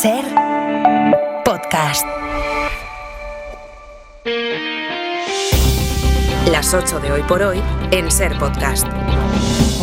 Ser Podcast. Las 8 de Hoy por Hoy en Ser Podcast.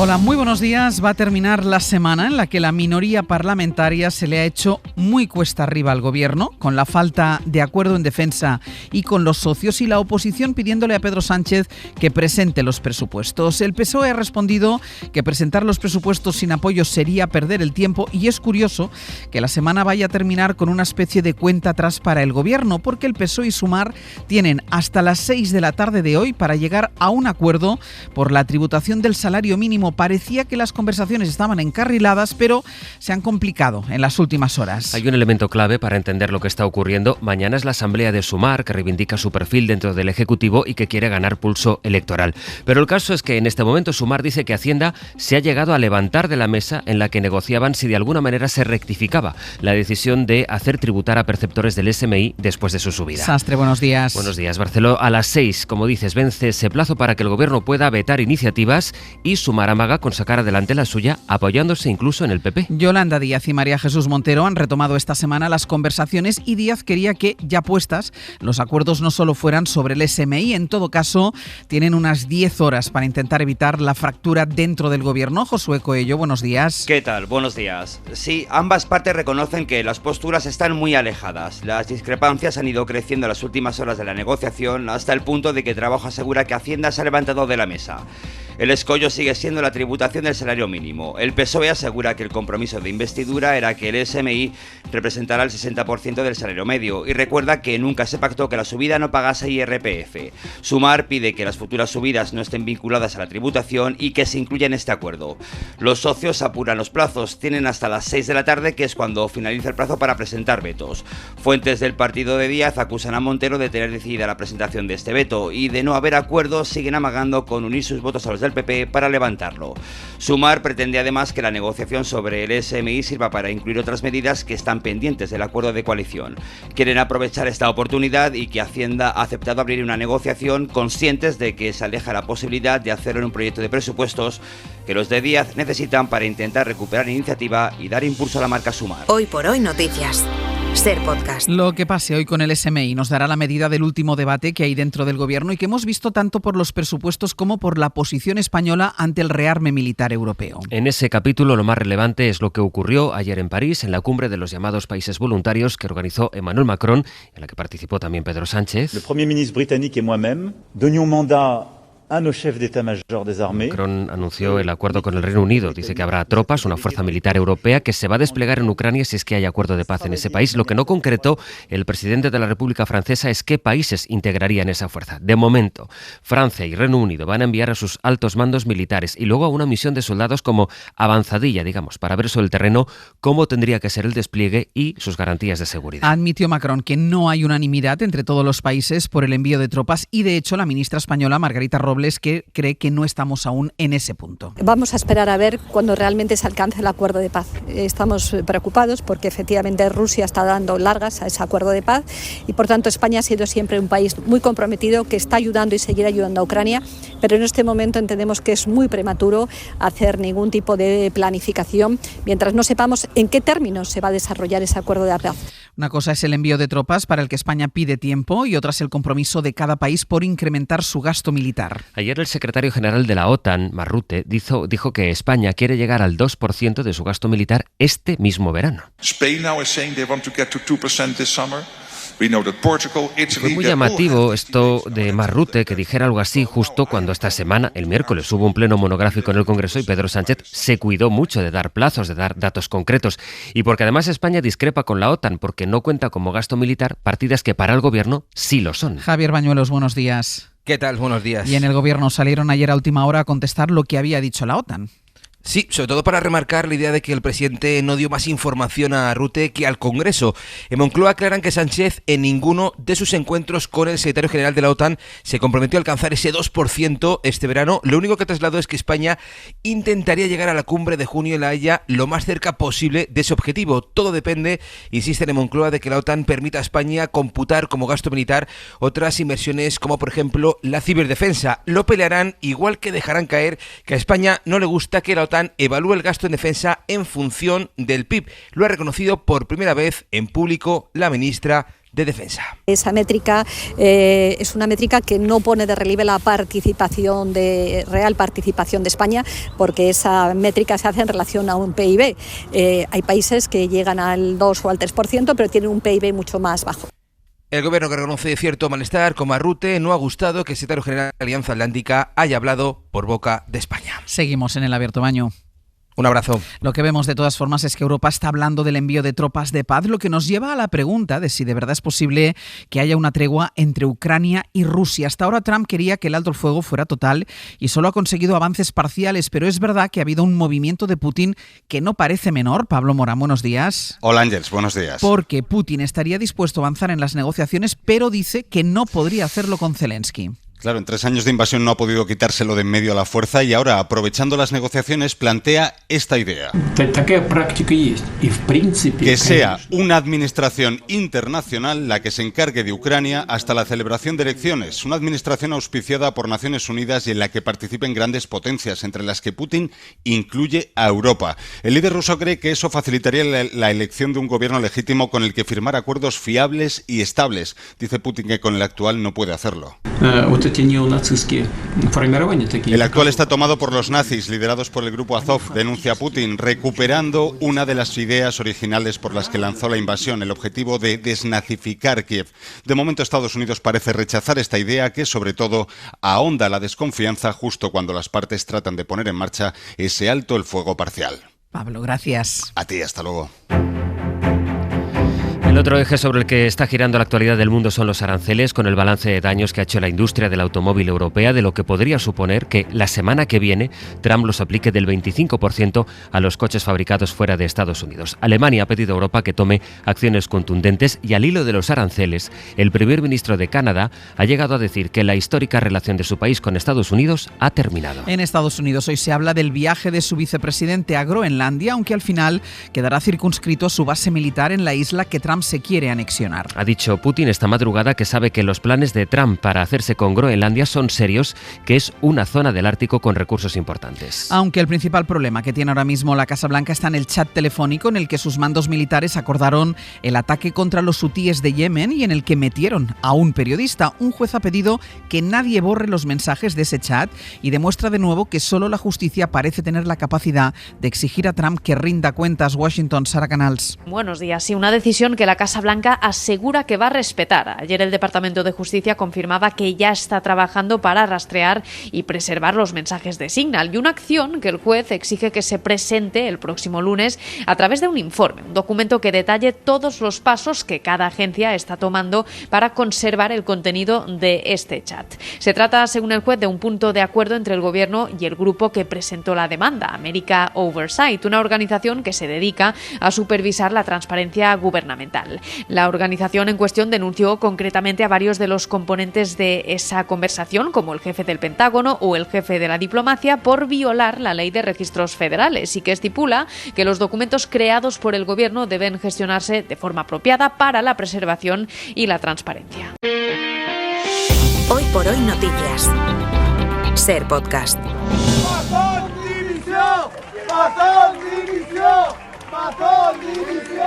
Hola, muy buenos días. Va a terminar la semana en la que la minoría parlamentaria se le ha hecho muy cuesta arriba al gobierno, con la falta de acuerdo en defensa y con los socios, y la oposición pidiéndole a Pedro Sánchez que presente los presupuestos. El PSOE ha respondido que presentar los presupuestos sin apoyo sería perder el tiempo, y es curioso que la semana vaya a terminar con una especie de cuenta atrás para el gobierno, porque el PSOE y Sumar tienen hasta las 6 de la tarde de hoy para llegar a un acuerdo por la tributación del salario mínimo. Parecía que las conversaciones estaban encarriladas, pero se han complicado en las últimas horas. Hay un elemento clave para entender lo que está ocurriendo. Mañana es la asamblea de Sumar, que reivindica su perfil dentro del Ejecutivo y que quiere ganar pulso electoral. Pero el caso es que en este momento Sumar dice que Hacienda se ha llegado a levantar de la mesa en la que negociaban si de alguna manera se rectificaba la decisión de hacer tributar a perceptores del SMI después de su subida. Sastre, buenos días. Buenos días, Barceló. A las 6, como dices, vence ese plazo para que el gobierno pueda vetar iniciativas, y Sumar amaga con sacar adelante la suya, apoyándose incluso en el PP. Yolanda Díaz y María Jesús Montero han retomado esta semana las conversaciones, y Díaz quería que, ya puestas, los acuerdos no solo fueran sobre el SMI. En todo caso, tienen unas 10 horas para intentar evitar la fractura dentro del gobierno. Josué Coello, buenos días. ¿Qué tal? Buenos días. Sí, ambas partes reconocen que las posturas están muy alejadas. Las discrepancias han ido creciendo en las últimas horas de la negociación, hasta el punto de que Trabajo asegura que Hacienda se ha levantado de la mesa. El escollo sigue siendo la tributación del salario mínimo. El PSOE asegura que el compromiso de investidura era que el SMI representará el 60% del salario medio, y recuerda que nunca se pactó que la subida no pagase IRPF. Sumar pide que las futuras subidas no estén vinculadas a la tributación y que se incluya en este acuerdo. Los socios apuran los plazos, tienen hasta las 6 de la tarde, que es cuando finaliza el plazo para presentar vetos. Fuentes del partido de Díaz acusan a Montero de tener decidida la presentación de este veto, y de no haber acuerdo siguen amagando con unir sus votos a los del PP para levantarlo. Sumar pretende además que la negociación sobre el SMI sirva para incluir otras medidas que están pendientes del acuerdo de coalición. Quieren aprovechar esta oportunidad, y que Hacienda ha aceptado abrir una negociación, conscientes de que se aleja la posibilidad de hacerlo en un proyecto de presupuestos que los de Díaz necesitan para intentar recuperar iniciativa y dar impulso a la marca Sumar. Hoy por Hoy Noticias. Ser Podcast. Lo que pase hoy con el SMI nos dará la medida del último debate que hay dentro del gobierno, y que hemos visto tanto por los presupuestos como por la posición española ante el rearme militar europeo. En ese capítulo lo más relevante es lo que ocurrió ayer en París, en la cumbre de los llamados países voluntarios que organizó Emmanuel Macron, en la que participó también Pedro Sánchez. El Premier ministre británico y moi-même donnions mandat a nos chefs d'état-major des armées. Macron anunció el acuerdo con el Reino Unido. Dice que habrá tropas, una fuerza militar europea que se va a desplegar en Ucrania si es que hay acuerdo de paz en ese país. Lo que no concretó el presidente de la República Francesa es qué países integrarían esa fuerza. De momento, Francia y Reino Unido van a enviar a sus altos mandos militares y luego a una misión de soldados como avanzadilla, digamos, para ver sobre el terreno cómo tendría que ser el despliegue y sus garantías de seguridad. Admitió Macron que no hay unanimidad entre todos los países por el envío de tropas, y de hecho la ministra española Margarita Robles que cree que no estamos aún en ese punto. Vamos a esperar a ver cuando realmente se alcance el acuerdo de paz. Estamos preocupados porque efectivamente Rusia está dando largas a ese acuerdo de paz, y por tanto España ha sido siempre un país muy comprometido que está ayudando y seguirá ayudando a Ucrania, pero en este momento entendemos que es muy prematuro hacer ningún tipo de planificación mientras no sepamos en qué términos se va a desarrollar ese acuerdo de paz. Una cosa es el envío de tropas, para el que España pide tiempo, y otra es el compromiso de cada país por incrementar su gasto militar. Ayer el secretario general de la OTAN, Mark Rutte, dijo que España quiere llegar al 2% de su gasto militar este mismo verano. Fue muy llamativo esto de Mark Rutte, que dijera algo así justo cuando esta semana, el miércoles, hubo un pleno monográfico en el Congreso y Pedro Sánchez se cuidó mucho de dar plazos, de dar datos concretos. Y porque además España discrepa con la OTAN, porque no cuenta como gasto militar partidas que para el gobierno sí lo son. Javier Bañuelos, buenos días. ¿Qué tal? Buenos días. Y en el gobierno salieron ayer a última hora a contestar lo que había dicho la OTAN. Sí, sobre todo para remarcar la idea de que el presidente no dio más información a Rutte que al Congreso. En Moncloa aclaran que Sánchez en ninguno de sus encuentros con el secretario general de la OTAN se comprometió a alcanzar ese 2% este verano. Lo único que trasladó es que España intentaría llegar a la cumbre de junio en La Haya lo más cerca posible de ese objetivo. Todo depende, insisten en Moncloa, de que la OTAN permita a España computar como gasto militar otras inversiones como por ejemplo la ciberdefensa. Lo pelearán, igual que dejarán caer que a España no le gusta que la OTAN OTAN evalúa el gasto en defensa en función del PIB. Lo ha reconocido por primera vez en público la ministra de Defensa. Esa métrica es una métrica que no pone de relieve la real participación de España, porque esa métrica se hace en relación a un PIB. Hay países que llegan al 2 o al 3%, pero tienen un PIB mucho más bajo. El gobierno, que reconoce cierto malestar como a Rutte, no ha gustado que el secretario general de la Alianza Atlántica haya hablado por boca de España. Seguimos en el Abierto Baño. Un abrazo. Lo que vemos de todas formas es que Europa está hablando del envío de tropas de paz, lo que nos lleva a la pregunta de si de verdad es posible que haya una tregua entre Ucrania y Rusia. Hasta ahora Trump quería que el alto el fuego fuera total y solo ha conseguido avances parciales, pero es verdad que ha habido un movimiento de Putin que no parece menor. Pablo Morán, buenos días. Hola Ángels, buenos días. Porque Putin estaría dispuesto a avanzar en las negociaciones, pero dice que no podría hacerlo con Zelensky. Claro, en 3 años de invasión no ha podido quitárselo de en medio a la fuerza y ahora, aprovechando las negociaciones, plantea esta idea. Que sea una administración internacional la que se encargue de Ucrania hasta la celebración de elecciones. Una administración auspiciada por Naciones Unidas y en la que participen grandes potencias, entre las que Putin incluye a Europa. El líder ruso cree que eso facilitaría la elección de un gobierno legítimo con el que firmar acuerdos fiables y estables. Dice Putin que con el actual no puede hacerlo. El actual está tomado por los nazis, liderados por el grupo Azov, denuncia Putin, recuperando una de las ideas originales por las que lanzó la invasión, el objetivo de desnazificar Kiev. De momento Estados Unidos parece rechazar esta idea, que sobre todo ahonda la desconfianza justo cuando las partes tratan de poner en marcha ese alto el fuego parcial. Pablo, gracias. A ti, hasta luego. El otro eje sobre el que está girando la actualidad del mundo son los aranceles, con el balance de daños que ha hecho la industria del automóvil europea, de lo que podría suponer que la semana que viene Trump los aplique del 25% a los coches fabricados fuera de Estados Unidos. Alemania ha pedido a Europa que tome acciones contundentes y, al hilo de los aranceles, el primer ministro de Canadá ha llegado a decir que la histórica relación de su país con Estados Unidos ha terminado. En Estados Unidos hoy se habla del viaje de su vicepresidente a Groenlandia, aunque al final quedará circunscrito a su base militar en la isla que Trump se quiere anexionar. Ha dicho Putin esta madrugada que sabe que los planes de Trump para hacerse con Groenlandia son serios, que es una zona del Ártico con recursos importantes. Aunque el principal problema que tiene ahora mismo la Casa Blanca está en el chat telefónico en el que sus mandos militares acordaron el ataque contra los hutíes de Yemen y en el que metieron a un periodista. Un juez ha pedido que nadie borre los mensajes de ese chat y demuestra de nuevo que solo la justicia parece tener la capacidad de exigir a Trump que rinda cuentas. Washington, Sara Canals. Buenos días. Sí, una decisión que la Casa Blanca asegura que va a respetar. Ayer el Departamento de Justicia confirmaba que ya está trabajando para rastrear y preservar los mensajes de Signal, y una acción que el juez exige que se presente el próximo lunes a través de un informe, un documento que detalle todos los pasos que cada agencia está tomando para conservar el contenido de este chat. Se trata, según el juez, de un punto de acuerdo entre el gobierno y el grupo que presentó la demanda, America Oversight, una organización que se dedica a supervisar la transparencia gubernamental. La organización en cuestión denunció concretamente a varios de los componentes de esa conversación, como el jefe del Pentágono o el jefe de la diplomacia, por violar la ley de registros federales, y que estipula que los documentos creados por el gobierno deben gestionarse de forma apropiada para la preservación y la transparencia. Hoy por hoy noticias. Ser Podcast.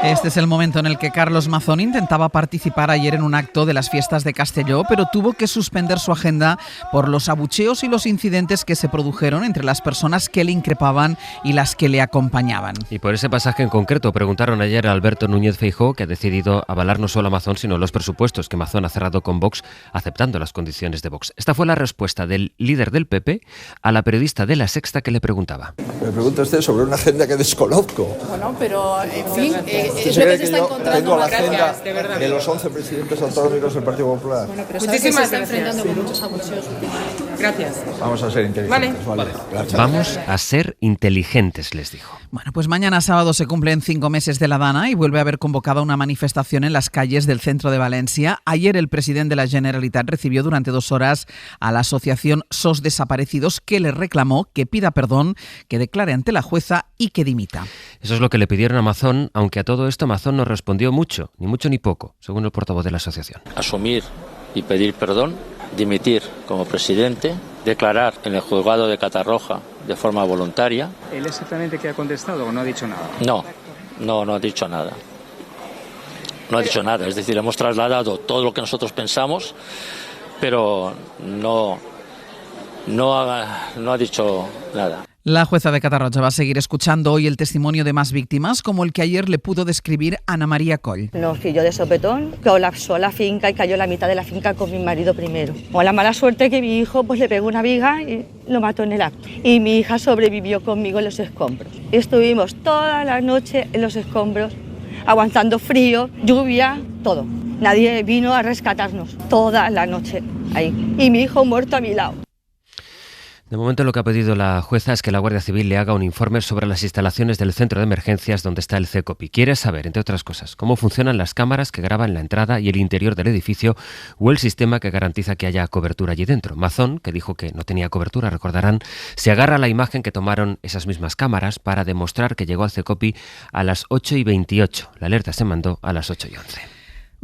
Este es el momento en el que Carlos Mazón intentaba participar ayer en un acto de las fiestas de Castelló, pero tuvo que suspender su agenda por los abucheos y los incidentes que se produjeron entre las personas que le increpaban y las que le acompañaban. Y por ese pasaje en concreto preguntaron ayer a Alberto Núñez Feijóo, que ha decidido avalar no solo a Mazón, sino los presupuestos que Mazón ha cerrado con Vox, aceptando las condiciones de Vox. Esta fue la respuesta del líder del PP a la periodista de La Sexta que le preguntaba. Me pregunta usted sobre una agenda que desconozco. Bueno, pero en fin, es lo que se está encontrando la agenda de los 11 presidentes autonómicos del Partido Popular. Bueno, pero sabe que se está enfrentando con muchos abucheos últimamente. Gracias. Vamos a ser inteligentes. Vale. Vamos a ser inteligentes, les dijo. Bueno, pues mañana sábado se cumplen 5 meses de la Dana y vuelve a haber convocada una manifestación en las calles del centro de Valencia. Ayer el presidente de la Generalitat recibió durante 2 horas a la asociación SOS Desaparecidos, que le reclamó que pida perdón, que declare ante la jueza y que dimita. Eso es lo que le pidieron a Mazón, aunque a todo esto Mazón no respondió mucho ni poco, según el portavoz de la asociación. Asumir y pedir perdón, dimitir como presidente declarar en el juzgado de Catarroja de forma voluntaria. ¿Él exactamente qué ha contestado o no ha dicho nada? No ha dicho nada. No ha dicho nada, es decir, hemos trasladado todo lo que nosotros pensamos, pero no ha dicho nada. La jueza de Catarroja va a seguir escuchando hoy el testimonio de más víctimas, como el que ayer le pudo describir Ana María Coll. Nos pilló de sopetón, colapsó la finca y cayó la mitad de la finca con mi marido primero. Con la mala suerte que mi hijo le pegó una viga y lo mató en el acto. Y mi hija sobrevivió conmigo en los escombros. Estuvimos toda la noche en los escombros, aguantando frío, lluvia, todo. Nadie vino a rescatarnos toda la noche ahí. Y mi hijo muerto a mi lado. De momento lo que ha pedido la jueza es que la Guardia Civil le haga un informe sobre las instalaciones del centro de emergencias donde está el CECOPI. Quiere saber, entre otras cosas, cómo funcionan las cámaras que graban la entrada y el interior del edificio o el sistema que garantiza que haya cobertura allí dentro. Mazón, que dijo que no tenía cobertura, recordarán, se agarra a la imagen que tomaron esas mismas cámaras para demostrar que llegó al CECOPI a las 8:28. La alerta se mandó a las 8:11.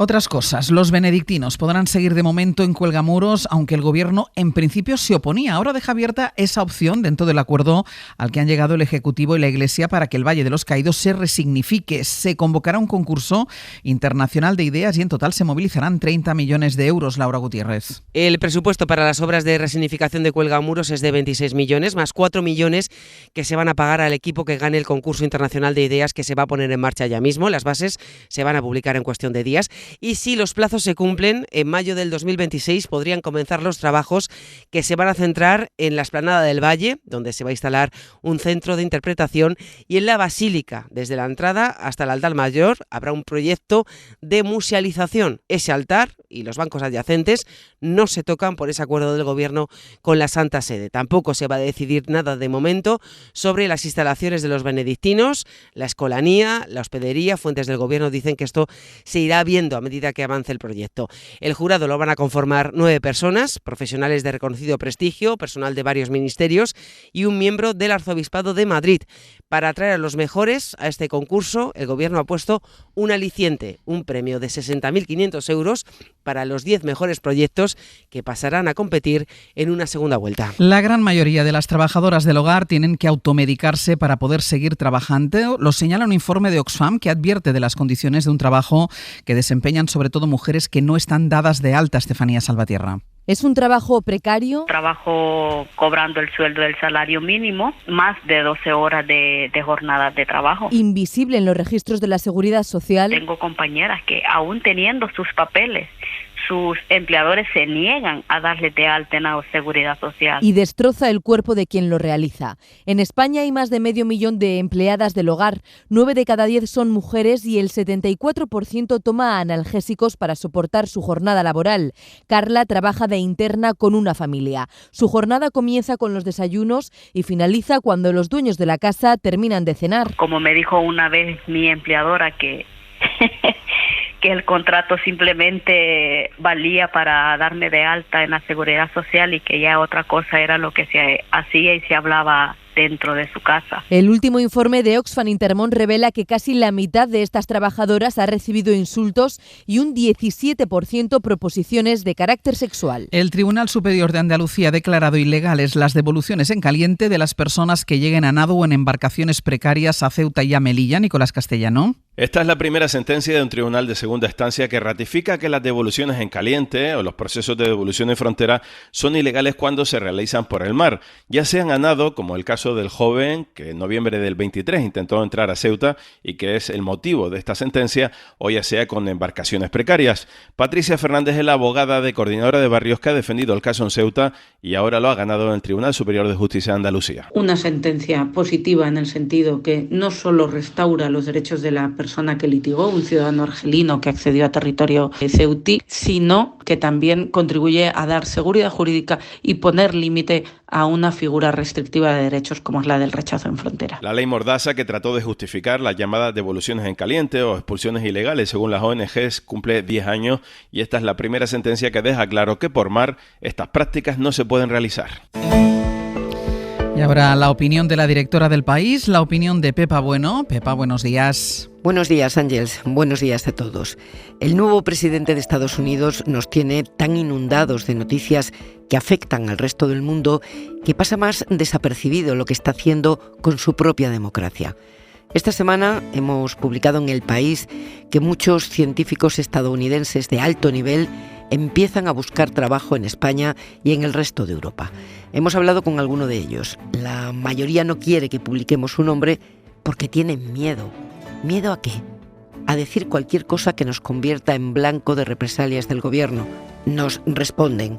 Otras cosas, los benedictinos podrán seguir de momento en Cuelgamuros, aunque el gobierno en principio se oponía. Ahora deja abierta esa opción dentro del acuerdo al que han llegado el Ejecutivo y la Iglesia para que el Valle de los Caídos se resignifique. Se convocará un concurso internacional de ideas y en total se movilizarán 30 millones de euros. Laura Gutiérrez. El presupuesto para las obras de resignificación de Cuelgamuros es de 26 millones, más 4 millones que se van a pagar al equipo que gane el concurso internacional de ideas que se va a poner en marcha ya mismo. Las bases se van a publicar en cuestión de días. Y si los plazos se cumplen, en mayo del 2026 podrían comenzar los trabajos que se van a centrar en la Explanada del Valle, donde se va a instalar un centro de interpretación, y en la Basílica. Desde la entrada hasta el altar mayor habrá un proyecto de musealización. Ese altar y los bancos adyacentes no se tocan por ese acuerdo del Gobierno con la Santa Sede. Tampoco se va a decidir nada de momento sobre las instalaciones de los benedictinos, la escolanía, la hospedería. Fuentes del Gobierno dicen que esto se irá viendo a medida que avance el proyecto. El jurado lo van a conformar 9 personas, profesionales de reconocido prestigio, personal de varios ministerios y un miembro del Arzobispado de Madrid. Para atraer a los mejores a este concurso, el Gobierno ha puesto un aliciente, un premio de 60.500 euros para los 10 mejores proyectos que pasarán a competir en una segunda vuelta. La gran mayoría de las trabajadoras del hogar tienen que automedicarse para poder seguir trabajando. Lo señala un informe de Oxfam que advierte de las condiciones de un trabajo que desempeñan sobre todo mujeres que no están dadas de alta. Estefanía Salvatierra. ¿Es un trabajo precario? Trabajo cobrando el sueldo del salario mínimo, más de 12 horas de jornada de trabajo. Invisible en los registros de la Seguridad Social. Tengo compañeras que aún teniendo sus papeles, sus empleadores se niegan a darle de alta en la Seguridad Social. Y destroza el cuerpo de quien lo realiza. En España hay más de 500.000 de empleadas del hogar. 9 de cada 10 son mujeres y el 74% toma analgésicos para soportar su jornada laboral. Carla trabaja de interna con una familia. Su jornada comienza con los desayunos y finaliza cuando los dueños de la casa terminan de cenar. Como me dijo una vez mi empleadora que el contrato simplemente valía para darme de alta en la Seguridad Social y que ya otra cosa era lo que se hacía y se hablaba dentro de su casa. El último informe de Oxfam Intermón revela que casi la mitad de estas trabajadoras ha recibido insultos y un 17% proposiciones de carácter sexual. El Tribunal Superior de Andalucía ha declarado ilegales las devoluciones en caliente de las personas que lleguen a nado o en embarcaciones precarias a Ceuta y a Melilla. Nicolás Castellano. Esta es la primera sentencia de un tribunal de segunda instancia que ratifica que las devoluciones en caliente o los procesos de devolución en frontera son ilegales cuando se realizan por el mar, ya sean a nado, como el caso del joven que en noviembre del 23 intentó entrar a Ceuta y que es el motivo de esta sentencia, o ya sea con embarcaciones precarias. Patricia Fernández es la abogada de Coordinadora de Barrios que ha defendido el caso en Ceuta y ahora lo ha ganado en el Tribunal Superior de Justicia de Andalucía. Una sentencia positiva en el sentido que no solo restaura los derechos de la persona que litigó, un ciudadano argelino que accedió a territorio ceutí, sino que también contribuye a dar seguridad jurídica y poner límite a una figura restrictiva de derechos como es la del rechazo en frontera. La ley Mordaza, que trató de justificar las llamadas devoluciones en caliente o expulsiones ilegales según las ONGs, cumple 10 años y esta es la primera sentencia que deja claro que por mar estas prácticas no se pueden realizar. Y ahora la opinión de la directora del País, la opinión de Pepa Bueno. Pepa, buenos días. Buenos días, Ángels. Buenos días a todos. El nuevo presidente de Estados Unidos nos tiene tan inundados de noticias que afectan al resto del mundo que pasa más desapercibido lo que está haciendo con su propia democracia. Esta semana hemos publicado en El País que muchos científicos estadounidenses de alto nivel empiezan a buscar trabajo en España y en el resto de Europa. Hemos hablado con alguno de ellos. La mayoría no quiere que publiquemos su nombre porque tienen miedo. ¿Miedo a qué? A decir cualquier cosa que nos convierta en blanco de represalias del gobierno. Nos responden: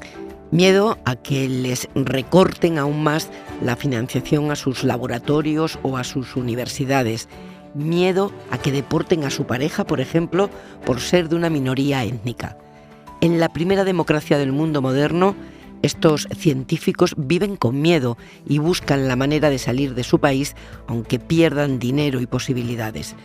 miedo a que les recorten aún más la financiación a sus laboratorios o a sus universidades. Miedo a que deporten a su pareja, por ejemplo, por ser de una minoría étnica. En la primera democracia del mundo moderno, estos científicos viven con miedo y buscan la manera de salir de su país, aunque pierdan dinero y posibilidades.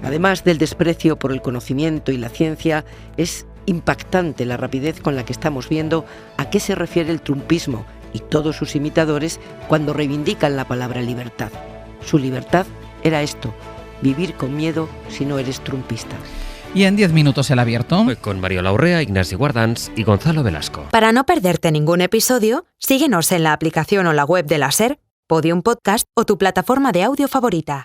Además del desprecio por el conocimiento y la ciencia, es impactante la rapidez con la que estamos viendo a qué se refiere el trumpismo y todos sus imitadores cuando reivindican la palabra libertad. Su libertad era esto: vivir con miedo si no eres trumpista. Y en 10 minutos el abierto. Con Mario Laurrea, Ignasi Guardans y Gonzalo Velasco. Para no perderte ningún episodio, síguenos en la aplicación o la web de la SER, Podium Podcast o tu plataforma de audio favorita.